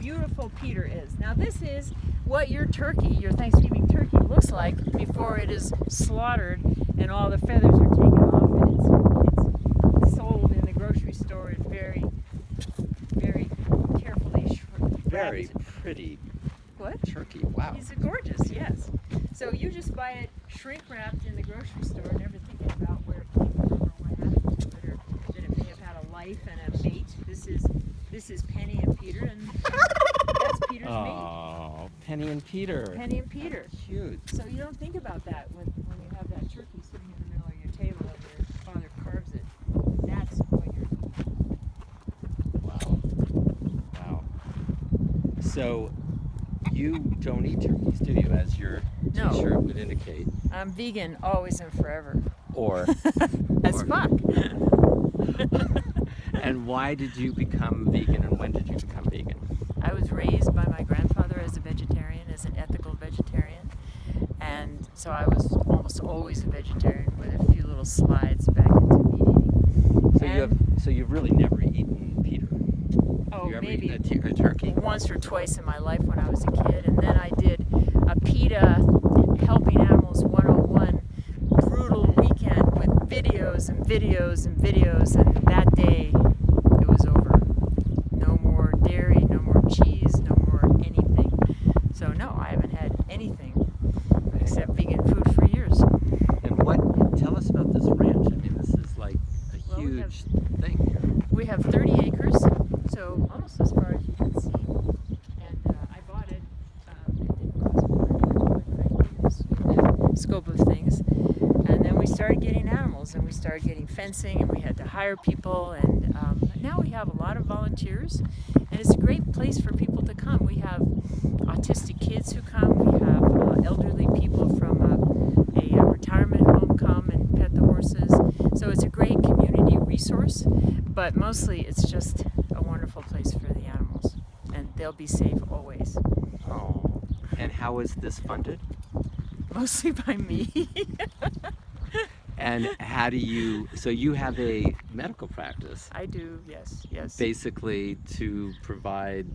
beautiful Peter is. Now this is what your turkey, your Thanksgiving turkey, looks like before it is slaughtered and all the feathers are taken off, and it's sold in the grocery store in very, very carefully Very pretty What? turkey. Wow. He's gorgeous, yes. So you just buy it shrink wrapped in the grocery store, never thinking about where it came from or what happened to it, or that it may have had a life and a mate. This is Penny and Peter, and that's Peter's mate. Oh, Penny and Peter. Penny and Peter. Cute. So you don't think about that when you have that turkey sitting in the middle of your table and your father carves it. That's what you're eating. Wow. Wow. So you don't eat turkeys, do you, as your No. t-shirt would indicate? I'm vegan always and forever. Or As fuck. And why did you become vegan, and when did you become vegan? I was raised by my grandfather as a vegetarian, as an ethical vegetarian, and so I was almost always a vegetarian with a few little slides back into meat eating. So you've really never eaten Peter? Oh, you ever maybe eaten a turkey? once or twice in my life when I was a kid, and then I did a PETA Helping Animals 101 brutal weekend with videos and videos and videos, and that day it was over. No more dairy, no more cheese, no more anything. So no, I haven't had anything except vegan food for years. And tell us about this ranch. I mean, this is like a huge thing here. We have 30 acres, so almost as far as you can see. And I bought it. It didn't cost much, quite frankly, in the scope of things. And then we started getting animals, and we started getting fencing, and we had to hire people. And now we have a lot of volunteers, and it's a great place for people to come. We have autistic kids who come. We have elderly people from a retirement home come and pet the horses. So it's a great community resource, but mostly it's just a wonderful place for the animals, and they'll be safe always. Oh. And how is this funded? Mostly by me. And how do you, so you have a medical practice, I do, yes. basically to provide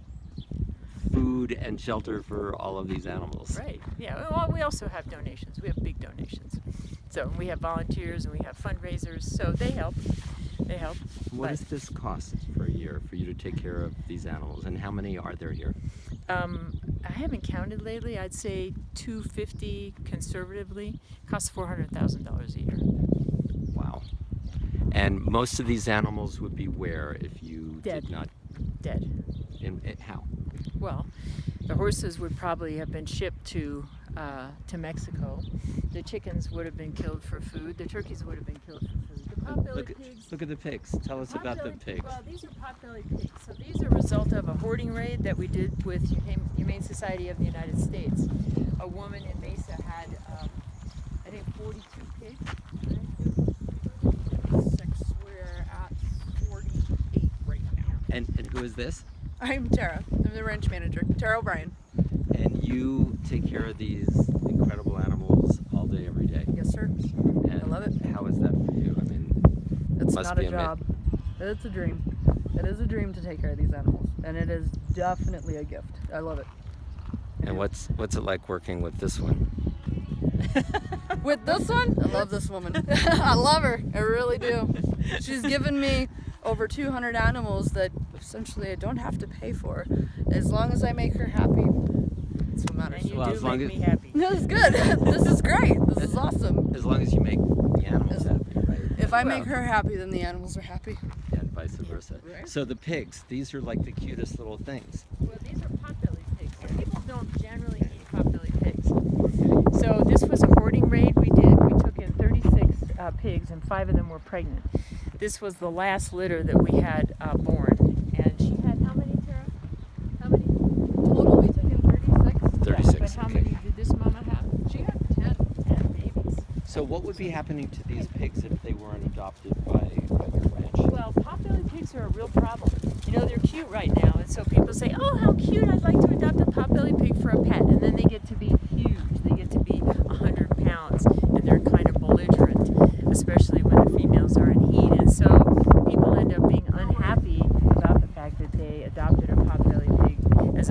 food and shelter for all of these animals. Right, yeah. Well, we also have donations. We have big donations. So we have volunteers and we have fundraisers, so they help. What does this cost for a year for you to take care of these animals, and how many are there here? I haven't counted lately. I'd say $250 conservatively. Costs $400,000 a year. Wow. And most of these animals would be where if you Dead. did not... Dead. How? Well, the horses would probably have been shipped to Mexico. The chickens would have been killed for food. The turkeys would have been killed for food. The pot-bellied pigs. Look at the pigs. Tell us about the pigs. Well, these are pot-bellied pigs. So these are a result of a hoarding raid that we did with Humane Society of the United States. A woman in Mesa had, I think, 42 pigs. We're at 48 right now. And who is this? I'm Terra. I'm the ranch manager, Terra O'Brien. And you take care of these incredible animals all day, every day. Yes, sir. And I love it. How is that for you? I mean, It's must not be a job. It's a dream. It is a dream to take care of these animals, and it is definitely a gift. I love it. And what's it like working with this one? With this one, I love this woman. I love her. I really do. She's given me over 200 animals that essentially I don't have to pay for. As long as I make her happy, that's what matters. And you Well, do as long make as- me happy. This is good. This is great. This is awesome. As long as you make the animals happy, right? If I Well- make her happy, then the animals are happy. And vice versa. Right. So the pigs, these are like the cutest little things. Well, these are pot-bellied pigs. So people don't generally eat pot-bellied pigs. So this was a hoarding raid we did. We took in 36 pigs, and 5 of them were pregnant. This was the last litter that we had born. And she had how many, Tara? How many? Total, we took in 36. 36, But how okay. many did this mama have? She had 10. 10 babies. So what would be happening to these pigs if they weren't adopted by your ranch? Well, pot-bellied pigs are a real problem. You know, they're cute right now, and so people say, oh, how cute, I'd like to adopt a pot-bellied pig for a pet. And then they get to be huge. They get to be 100 pounds, and they're kind of belligerent, especially when the females are in heat. And so people end up being unhappy about the fact that they adopted a pot-bellied pig as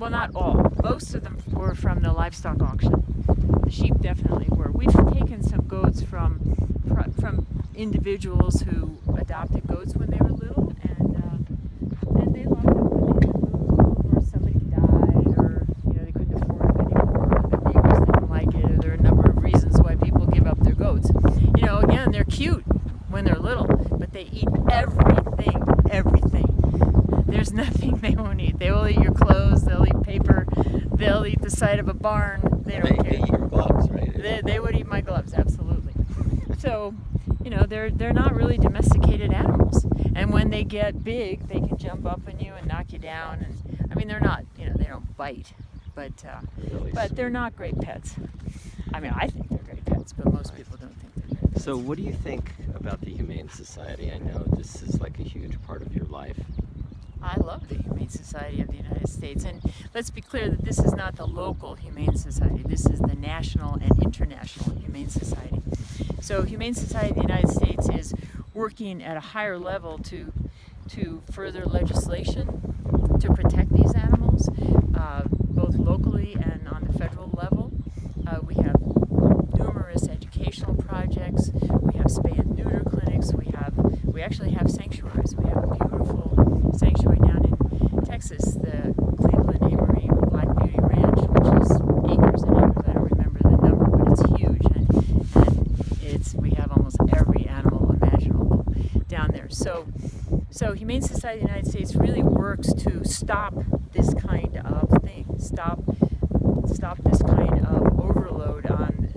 Well, not all. Most of them were from the livestock auction. The sheep definitely were. We've taken some goats from individuals who adopted goats when they were little, and they loved them when they could move, or somebody died, or they couldn't afford them anymore, or the neighbors didn't like it, or there are a number of reasons why people give up their goats. Again, they're cute when they're little, but they eat everything. There's nothing they won't eat. They will eat your clothes, they'll eat paper, they'll eat the side of a barn. They don't care. They eat your gloves, right? They would eat my gloves, absolutely. So, they're not really domesticated animals. And when they get big, they can jump up on you and knock you down. And I mean, they're not, they don't bite, but they're not great pets. I mean, I think they're great pets, but most people don't think they're great pets. So what do you think about the Humane Society? I know this is like a huge part of your life. I love the Humane Society of the United States, and let's be clear that this is not the local Humane Society. This is the national and international Humane Society. So Humane Society of the United States is working at a higher level to further legislation to protect these animals, both locally and on the federal level. We have numerous educational projects. We have spay and neuter clinics. We actually have sanctuaries. We have a beautiful sanctuary down in Texas, the Cleveland Amory Black Beauty Ranch, which is acres and acres. I don't remember the number, but it's huge, and we have almost every animal imaginable down there. So Humane Society of the United States really works to stop this kind of thing, stop this kind of overload on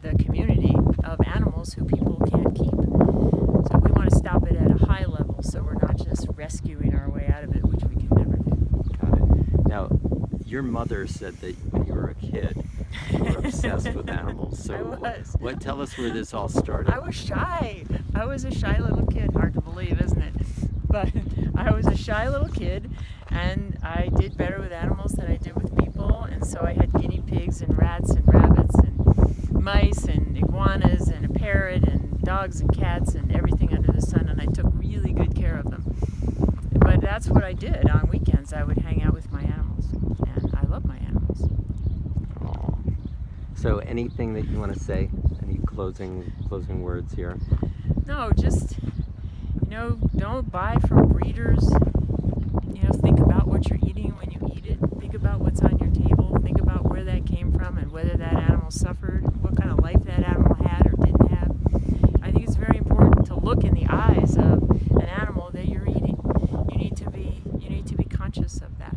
the community of animals who people can't keep. So we want to stop it at a high level, so we're not just rescuing our way out of it, which we can never do. Got it. Now, your mother said that when you were a kid, you were obsessed with animals. So I was. Tell us where this all started. I was shy. I was a shy little kid. Hard to believe, isn't it? But I was a shy little kid, and I did better with animals than I did with people. And so I had guinea pigs and rats and rabbits and mice and iguanas and a parrot and dogs and cats and everything under the sun. And I took really good care of them. But that's what I did. On weekends, I would hang out with my animals, and I love my animals. Aw. So anything that you want to say? Any closing words here? No, just, don't buy from breeders. Think about what you're eating when you eat it. Think about what's on your table. Think about where that came from and whether that animal suffered, what kind of life that animal had or didn't have. I think it's very important to look in the eyes of an animal that you're eating. You need to be conscious of that.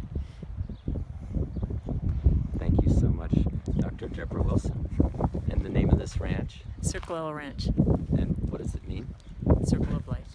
Thank you so much, Dr. Deborah Wilson. And the name of this ranch? Circle L Ranch, And what does it mean? Circle of Life.